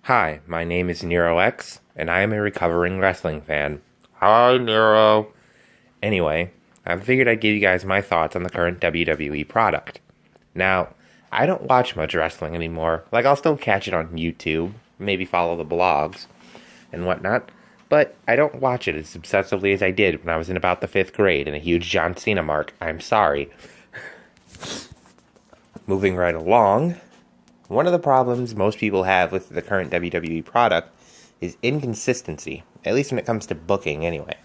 Hi, my name is Nero X, and I am a recovering wrestling fan. Hi, Nero. Anyway, I figured I'd give you guys my thoughts on the current WWE product. Now, I don't watch much wrestling anymore. Like, I'll still catch it on YouTube, maybe follow the blogs and whatnot, but I don't watch it as obsessively as I did when I was in about the 5th grade and a huge John Cena mark. I'm sorry. Moving right along, one of the problems most people have with the current WWE product is inconsistency, at least when it comes to booking anyway.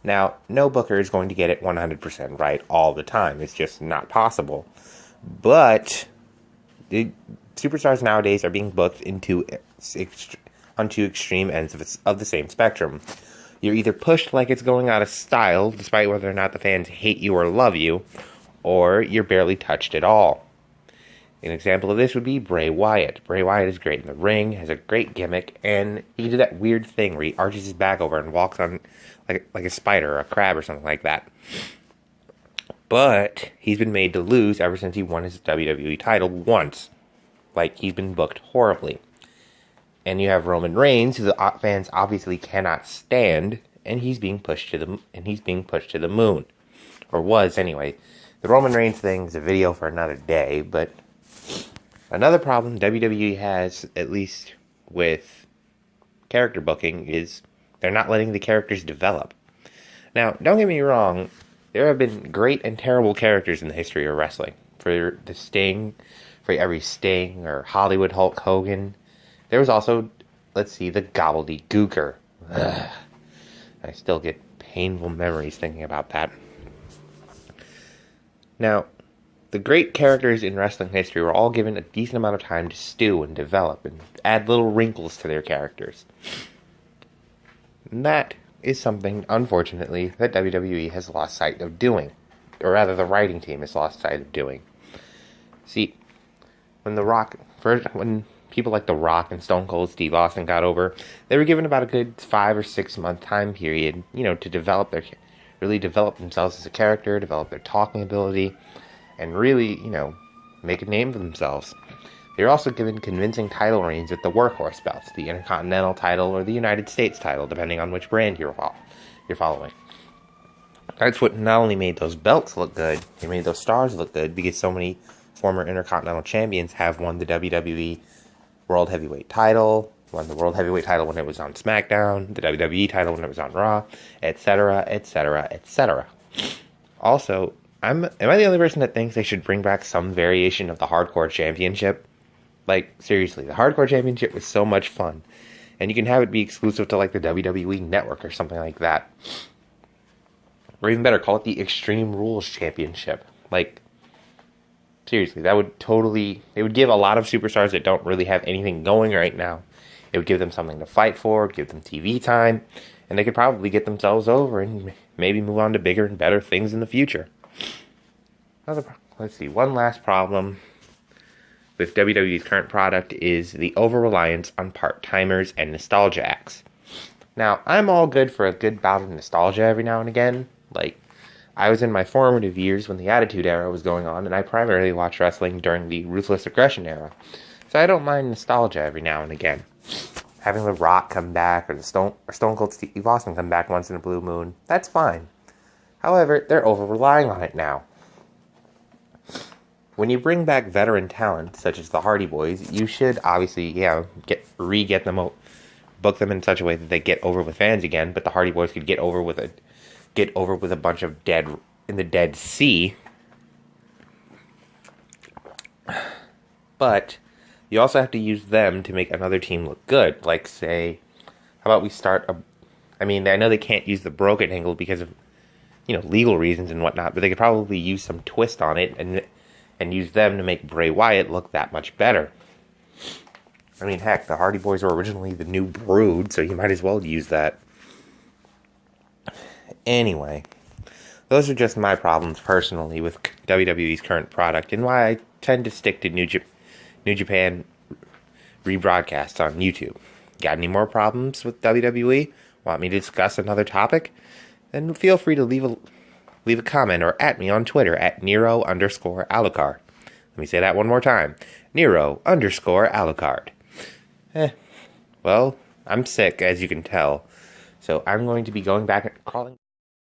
Now, no booker is going to get it 100% right all the time. It's just not possible. But the superstars nowadays are being booked onto extreme ends of the same spectrum. You're either pushed like it's going out of style, despite whether or not the fans hate you or love you, or you're barely touched at all. An example of this would be Bray Wyatt. Bray Wyatt is great in the ring, has a great gimmick, and he did that weird thing where he arches his back over and walks on like a spider or a crab or something like that. But he's been made to lose ever since he won his WWE title once. Like, he's been booked horribly. And you have Roman Reigns, who the fans obviously cannot stand, and he's being pushed to the moon, or was anyway. The Roman Reigns thing is a video for another day, but another problem WWE has, at least with character booking, is they're not letting the characters develop. Now, don't get me wrong, there have been great and terrible characters in the history of wrestling. For the Sting, for every Sting, or Hollywood Hulk Hogan. There was also, the Gobbledygooker. Ugh. I still get painful memories thinking about that. Now, the great characters in wrestling history were all given a decent amount of time to stew and develop and add little wrinkles to their characters. And that is something, unfortunately, that WWE has lost sight of doing. Or rather, the writing team has lost sight of doing. See, when people like The Rock and Stone Cold Steve Austin got over, they were given about a good 5 or 6 month time period, to really develop themselves as a character, develop their talking ability, and really, make a name for themselves. They're also given convincing title reigns with the workhorse belts, the Intercontinental title or the United States title, depending on which brand you're following. That's what not only made those belts look good, it made those stars look good, because so many former Intercontinental champions have won the WWE World Heavyweight title, won the World Heavyweight title when it was on SmackDown, the WWE title when it was on Raw, etc., etc., etc. Also, am I the only person that thinks they should bring back some variation of the Hardcore Championship? Like, seriously, the Hardcore Championship was so much fun. And you can have it be exclusive to, the WWE Network or something like that. Or even better, call it the Extreme Rules Championship. Seriously, it would give a lot of superstars that don't really have anything going right now. It would give them something to fight for, give them TV time, and they could probably get themselves over and maybe move on to bigger and better things in the future. One last problem with WWE's current product is the over-reliance on part-timers and nostalgia acts. Now, I'm all good for a good bout of nostalgia every now and again. I was in my formative years when the Attitude Era was going on, and I primarily watched wrestling during the Ruthless Aggression Era. So I don't mind nostalgia every now and again. Having The Rock come back, or Stone Cold Steve Austin come back once in a blue moon, that's fine. However, they're over-relying on it now. When you bring back veteran talent, such as the Hardy Boys, you should obviously, book them in such a way that they get over with fans again, but the Hardy Boys could get over with a bunch of Dead Sea. But you also have to use them to make another team look good. How about we start I know they can't use the broken angle because of, legal reasons and whatnot, but they could probably use some twist on it and use them to make Bray Wyatt look that much better. Heck, the Hardy Boys were originally the New Brood, so you might as well use that. Anyway, those are just my problems personally with WWE's current product, and why I tend to stick to New Japan rebroadcasts on YouTube. Got any more problems with WWE? Want me to discuss another topic? Then feel free to leave a comment or at me on Twitter at Nero_Alucard. Let me say that one more time. Nero_Alucard. Well, I'm sick, as you can tell, so I'm going to be going back and crawling.